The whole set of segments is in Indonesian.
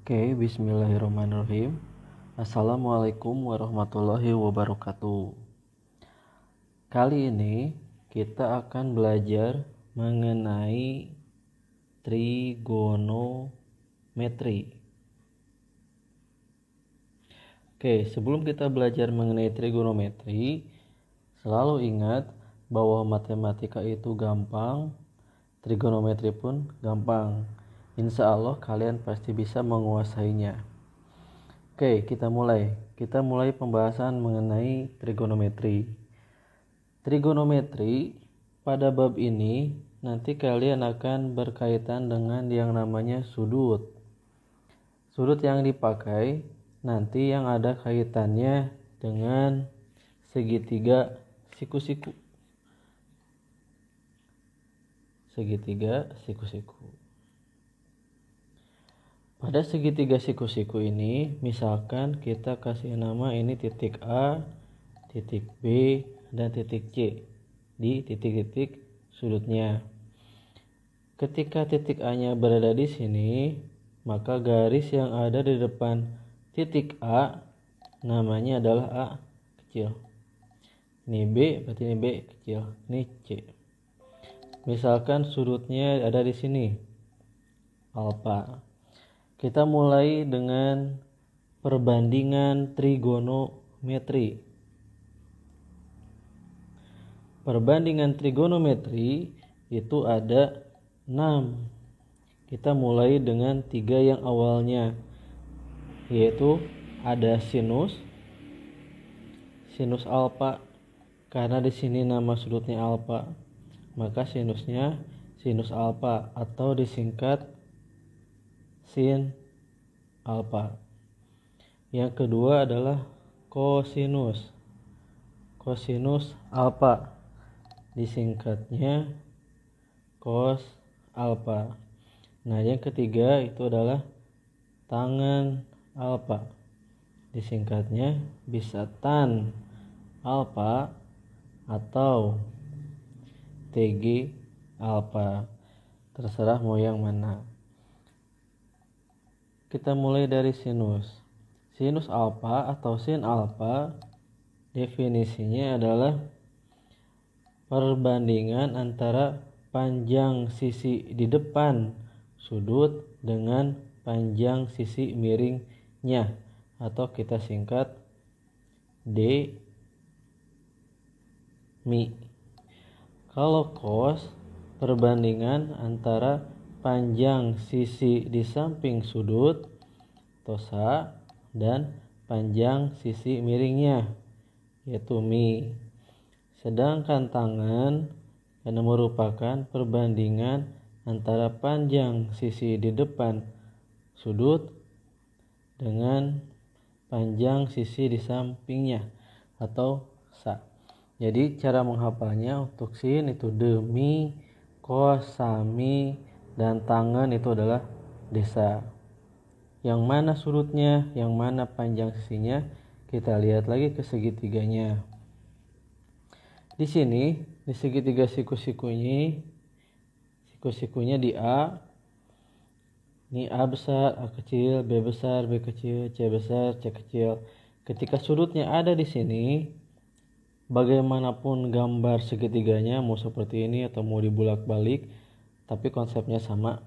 Oke, bismillahirrahmanirrahim. Assalamualaikum warahmatullahi wabarakatuh. Kali ini kita akan belajar mengenai trigonometri. Oke, sebelum kita belajar mengenai trigonometri, selalu ingat bahwa matematika itu gampang, trigonometri pun gampang. Insya Allah kalian pasti bisa menguasainya. Oke, kita mulai. Kita mulai pembahasan mengenai trigonometri. Trigonometri pada bab ini nanti kalian akan berkaitan dengan yang namanya sudut. Sudut yang dipakai nanti yang ada kaitannya dengan segitiga siku-siku. Segitiga siku-siku. Pada segitiga siku-siku ini, misalkan kita kasih nama ini titik A, titik B, dan titik C di titik-titik sudutnya. Ketika titik A-nya berada di sini, maka garis yang ada di depan titik A namanya adalah A kecil. Ini B, berarti ini B kecil. Ini C. Misalkan sudutnya ada di sini, alfa. Kita mulai dengan perbandingan trigonometri. Perbandingan trigonometri itu ada 6. Kita mulai dengan 3 yang awalnya, yaitu ada sinus alfa. Karena di sini nama sudutnya alfa, maka sinusnya sinus alfa atau disingkat sin alfa. Yang kedua adalah kosinus alfa, disingkatnya cos alfa. Nah, yang ketiga itu adalah tangen alfa, disingkatnya bisa tan alfa atau TG alfa, terserah mau yang mana. Kita mulai dari sinus. Sinus alfa atau sin alfa definisinya adalah perbandingan antara panjang sisi di depan sudut dengan panjang sisi miringnya, atau kita singkat D mi. Kalau cos, perbandingan antara panjang sisi di samping sudut tosa dan panjang sisi miringnya, yaitu mi. Sedangkan tangen karena merupakan perbandingan antara panjang sisi di depan sudut dengan panjang sisi di sampingnya atau sa. Jadi cara menghafalnya untuk sin itu demi, cos, sami, dan tangen itu adalah desa. Yang mana sudutnya, yang mana panjang sisinya, kita lihat lagi ke segitiganya. Di sini, di segitiga siku-sikunya di A. Ini A besar, A kecil, B besar, B kecil, C besar, C kecil. Ketika sudutnya ada di sini, bagaimanapun gambar segitiganya, mau seperti ini atau mau dibulak-balik, tapi konsepnya sama.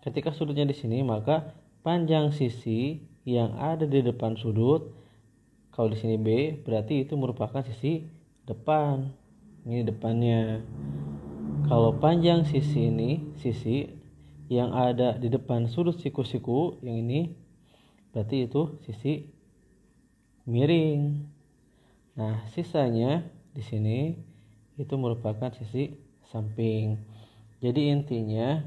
Ketika sudutnya di sini, maka panjang sisi yang ada di depan sudut, kalau di sini B, berarti itu merupakan sisi depan. Ini depannya. Kalau panjang sisi ini, sisi yang ada di depan sudut siku-siku yang ini, berarti itu sisi miring. Nah, sisanya di sini itu merupakan sisi samping. Jadi intinya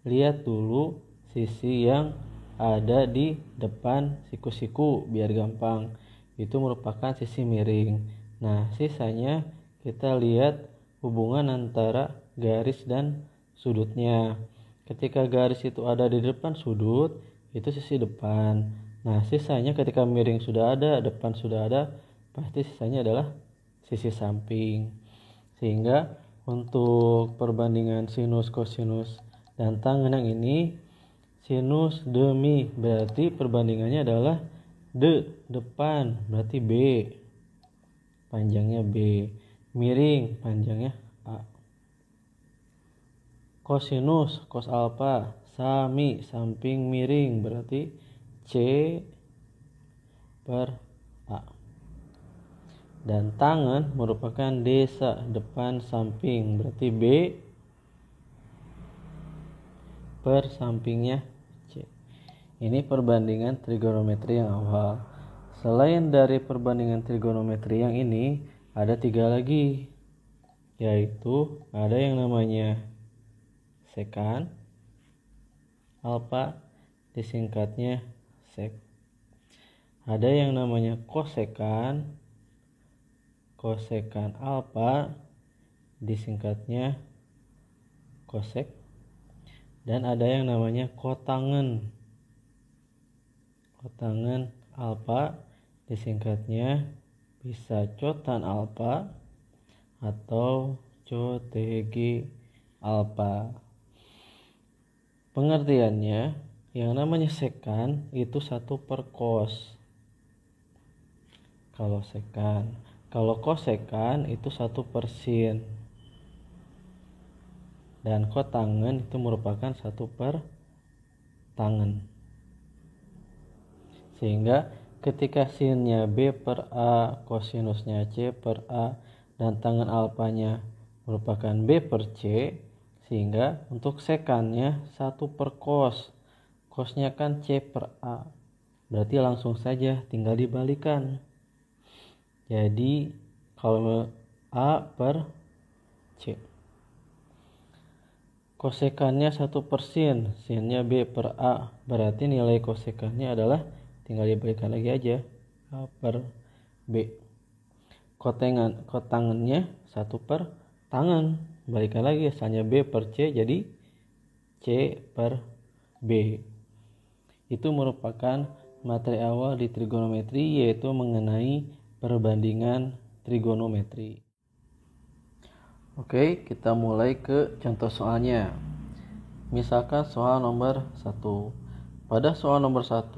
lihat dulu sisi yang ada di depan siku-siku biar gampang. Itu merupakan sisi miring. Nah, sisanya kita lihat hubungan antara garis dan sudutnya. Ketika garis itu ada di depan sudut, itu sisi depan. Nah, sisanya ketika miring sudah ada, depan sudah ada, pasti sisanya adalah sisi samping. Sehingga untuk perbandingan sinus, kosinus, dan tangen yang ini, Sinus demi, berarti perbandingannya adalah depan, berarti B. Panjangnya B. Miring, panjangnya A. Kosinus, kos alfa, sami, samping miring, berarti C per A. Dan tangan merupakan desa, depan, samping, berarti B per sampingnya C. Ini perbandingan trigonometri yang awal. Selain dari perbandingan trigonometri yang ini, ada 3 lagi, yaitu ada yang namanya sekan alfa, disingkatnya sek. Ada yang namanya kosekan alfa, disingkatnya kosek. Dan ada yang namanya kotangen alfa, disingkatnya bisa cotan alfa atau cotg alfa. Pengertiannya, yang namanya sekan itu 1 per cos. Kalau kosekan itu 1 per sin. Dan kotangen itu merupakan 1 per tangen. Sehingga ketika sinnya B per A, kosinusnya C per A, dan tangen alfanya merupakan B per C, sehingga untuk sekannya 1 per cos. Cosnya kan C per A. Berarti langsung saja tinggal dibalikan. Jadi kalau A per C. Kosekannya 1 per sin, sinnya B per A, berarti nilai kosekannya adalah tinggal dibalikan lagi aja, A per B. Kotangannya 1 per tangan, balikan lagi, asalnya B per C jadi C per B. Itu merupakan materi awal di trigonometri, yaitu mengenai perbandingan trigonometri. Oke, kita mulai ke contoh soalnya. Misalkan soal nomor 1. Pada soal nomor 1,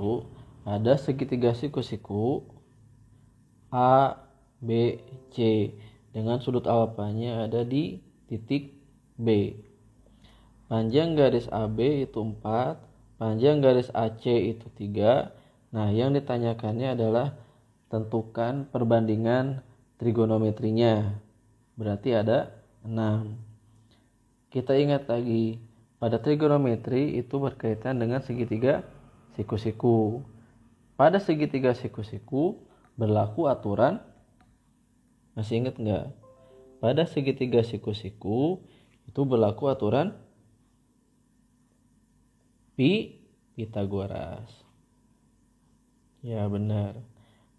ada segitiga siku-siku A, B, C dengan sudut alfanya ada di titik B. Panjang garis AB itu 4, panjang garis AC itu 3. Nah, yang ditanyakannya adalah tentukan perbandingan trigonometrinya. Berarti ada 6. Kita ingat lagi, pada trigonometri itu berkaitan dengan segitiga siku-siku. Pada segitiga siku-siku berlaku aturan, masih ingat nggak? Pada segitiga siku-siku itu berlaku aturan Pitagoras. Ya benar.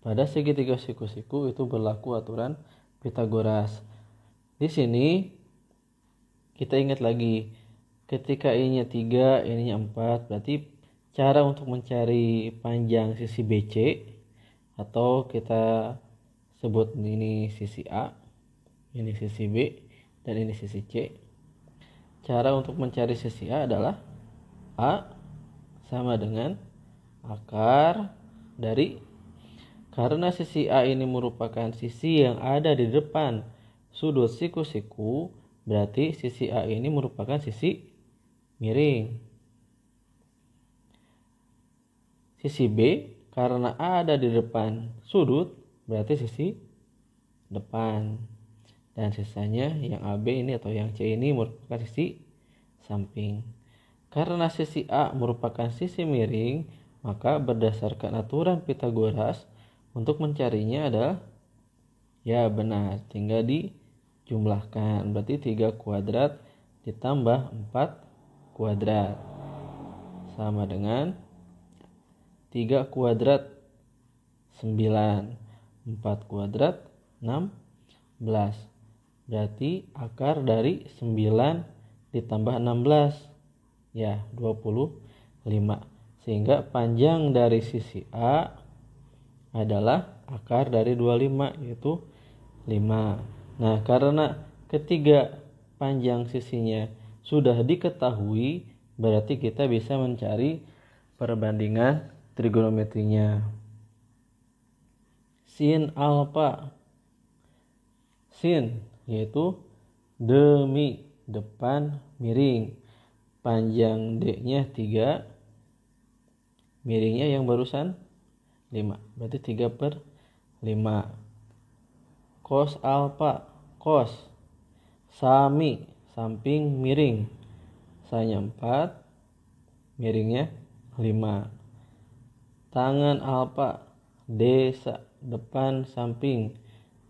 Pada segitiga siku-siku itu berlaku aturan Pitagoras. Di sini kita ingat lagi, ketika ininya 3, ininya 4, berarti cara untuk mencari panjang sisi BC, atau kita sebut ini sisi A, ini sisi B, dan ini sisi C. Cara untuk mencari sisi A adalah A sama dengan akar dari, karena sisi A ini merupakan sisi yang ada di depan sudut siku-siku, berarti sisi A ini merupakan sisi miring. Sisi B, karena A ada di depan sudut, berarti sisi depan. Dan sisanya yang AB ini atau yang C ini merupakan sisi samping. Karena sisi A merupakan sisi miring, maka berdasarkan aturan Pitagoras, untuk mencarinya adalah, ya benar, tinggal dijumlahkan. Berarti 3 kuadrat ditambah 4 kuadrat sama dengan 3 kuadrat 9, 4 kuadrat 16. Berarti akar dari 9 ditambah 16, ya 25. Sehingga panjang dari sisi A adalah akar dari 25, yaitu 5. Nah, karena ketiga panjang sisinya sudah diketahui, berarti kita bisa mencari perbandingan trigonometrinya. Sin alfa. Sin yaitu demi, depan, miring. Panjang D-nya 3, miringnya yang barusan 5. Berarti 3/5. Cos alfa. Cos. Sami, samping, miring. Sanya 4, miringnya 5. Tangan alfa. D, depan, samping.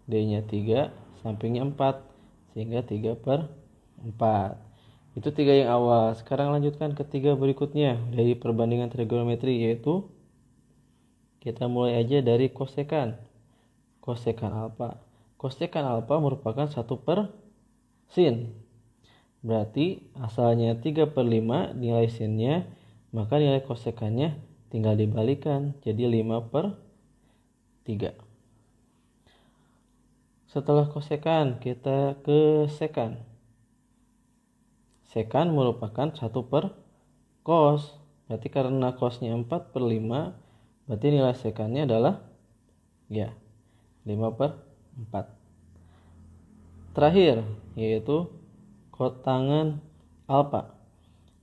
D-nya 3, sampingnya 4. Sehingga 3/4. Itu 3 yang awal. Sekarang lanjutkan ke 3 berikutnya dari perbandingan trigonometri, yaitu kita mulai aja dari kosekan. Kosekan alfa. Kosekan alfa merupakan 1/sin. Berarti asalnya 3/5 nilai sinnya, maka nilai kosekannya tinggal dibalikan jadi 5/3. Setelah kosekan kita ke sekan. Sekan merupakan 1/cos. Berarti karena cosnya 4/5, berarti nilai sekannya adalah 5/4. Terakhir yaitu kotangan alfa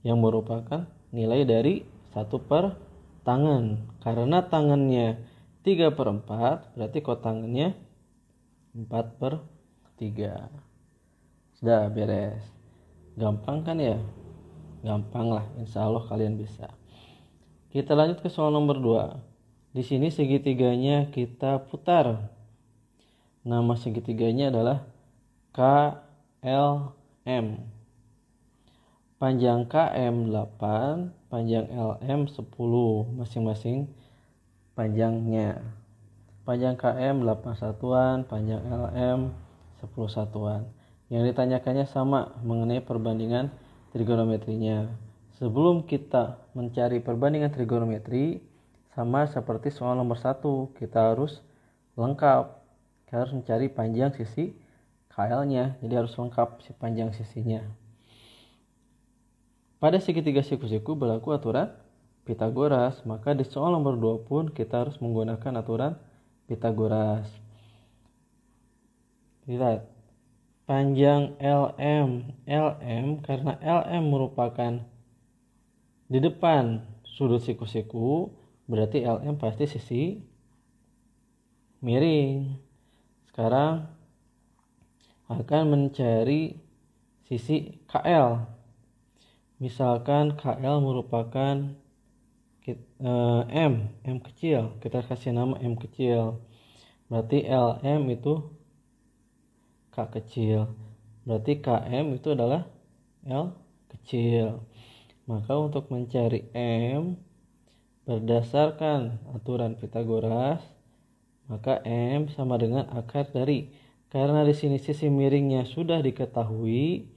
yang merupakan nilai dari 1/tangan. Karena tangannya 3/4, berarti kotangannya 4/3. Sudah beres. Gampang kan ya? Gampang lah, insya Allah kalian bisa. Kita lanjut ke soal nomor 2. Di sini segitiganya kita putar. Nama segitiganya adalah KLM. Panjang KM 8, panjang LM 10, masing-masing panjangnya. Panjang KM 8 satuan, panjang LM 10 satuan. Yang ditanyakannya sama mengenai perbandingan trigonometrinya. Sebelum kita mencari perbandingan trigonometri, sama seperti soal nomor 1, kita harus lengkap. Kita harus mencari panjang sisi KL-nya, jadi harus lengkap si panjang sisinya. Pada segitiga siku-siku berlaku aturan Pitagoras, maka di soal nomor 2 pun kita harus menggunakan aturan Pitagoras. Lihat. Panjang LM karena LM merupakan di depan sudut siku-siku, berarti LM pasti sisi miring. Sekarang akan mencari sisi KL. Misalkan KL merupakan M kecil, kita kasih nama M kecil. Berarti LM itu K kecil. Berarti KM itu adalah L kecil. Maka untuk mencari M berdasarkan aturan Pitagoras, maka M sama dengan akar dari. Karena di sini sisi miringnya sudah diketahui,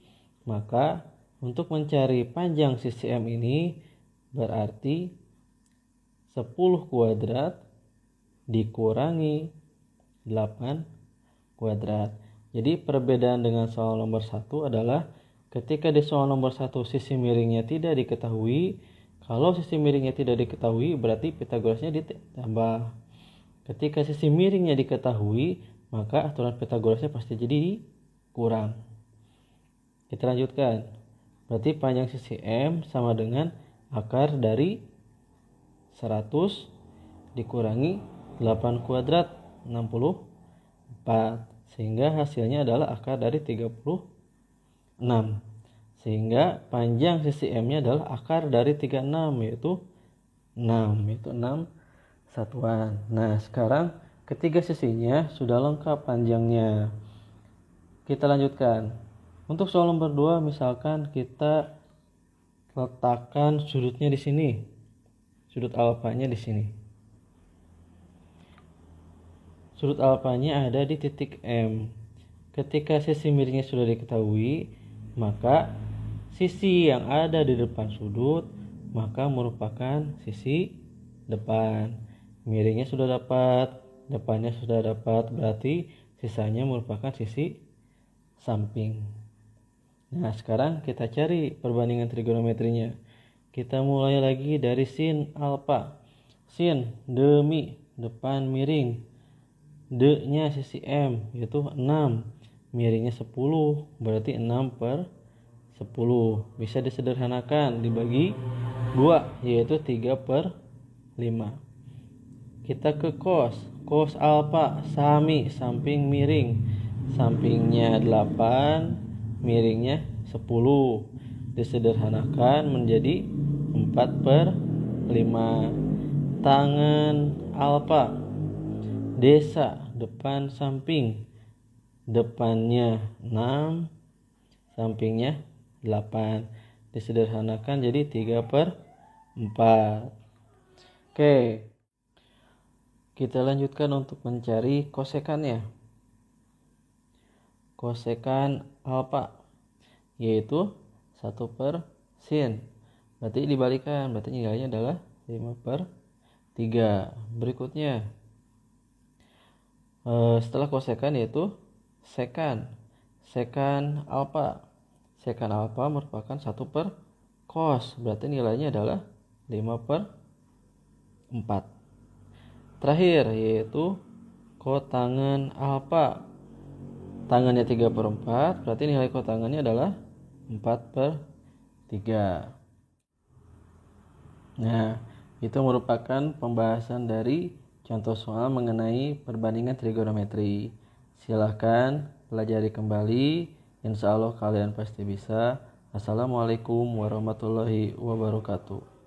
maka untuk mencari panjang sisi M ini berarti 10 kuadrat dikurangi 8 kuadrat. Jadi perbedaan dengan soal nomor 1 adalah ketika di soal nomor 1 sisi miringnya tidak diketahui. Kalau sisi miringnya tidak diketahui berarti Pitagorasnya ditambah. Ketika sisi miringnya diketahui, maka aturan Pitagorasnya pasti jadi kurang. Kita lanjutkan. Berarti panjang sisi M sama dengan akar dari 100 dikurangi 8 kuadrat 64. Sehingga hasilnya adalah akar dari 36. Sehingga panjang sisi M-nya adalah akar dari 36, yaitu 6 satuan. Nah, sekarang ketiga sisinya sudah lengkap panjangnya. Kita lanjutkan. Untuk soal nomor 2, misalkan kita letakkan sudutnya di sini. Sudut alfanya di sini. Sudut alfanya ada di titik M. Ketika sisi miringnya sudah diketahui, maka sisi yang ada di depan sudut maka merupakan sisi depan. Miringnya sudah dapat, depannya sudah dapat, berarti sisanya merupakan sisi samping. Nah, sekarang kita cari perbandingan trigonometrinya. Kita mulai lagi dari sin alfa. Sin demi, depan miring. D-nya sisi M yaitu 6. Miringnya 10, berarti 6/10. Bisa disederhanakan dibagi 2 yaitu 3/5. Kita ke cos. Cos alfa sami, samping miring. Sampingnya 8, miringnya 10. Disederhanakan menjadi 4/5. Tangan alfa desa, depan samping. Depannya 6, sampingnya 8. Disederhanakan jadi 3/4. Oke, kita lanjutkan untuk mencari kosekannya. Kosekan alfa yaitu 1/sin. Berarti dibalikan, berarti nilainya adalah 5/3. Berikutnya setelah kosekan yaitu sekan. Sekan alfa. Sekan alfa merupakan 1/cos, berarti nilainya adalah 5/4. Terakhir yaitu kotangan alfa. Tangannya 3/4, berarti nilai kotangannya adalah 4/3. Nah, itu merupakan pembahasan dari contoh soal mengenai perbandingan trigonometri. Silahkan pelajari kembali. Insya Allah kalian pasti bisa. Assalamualaikum warahmatullahi wabarakatuh.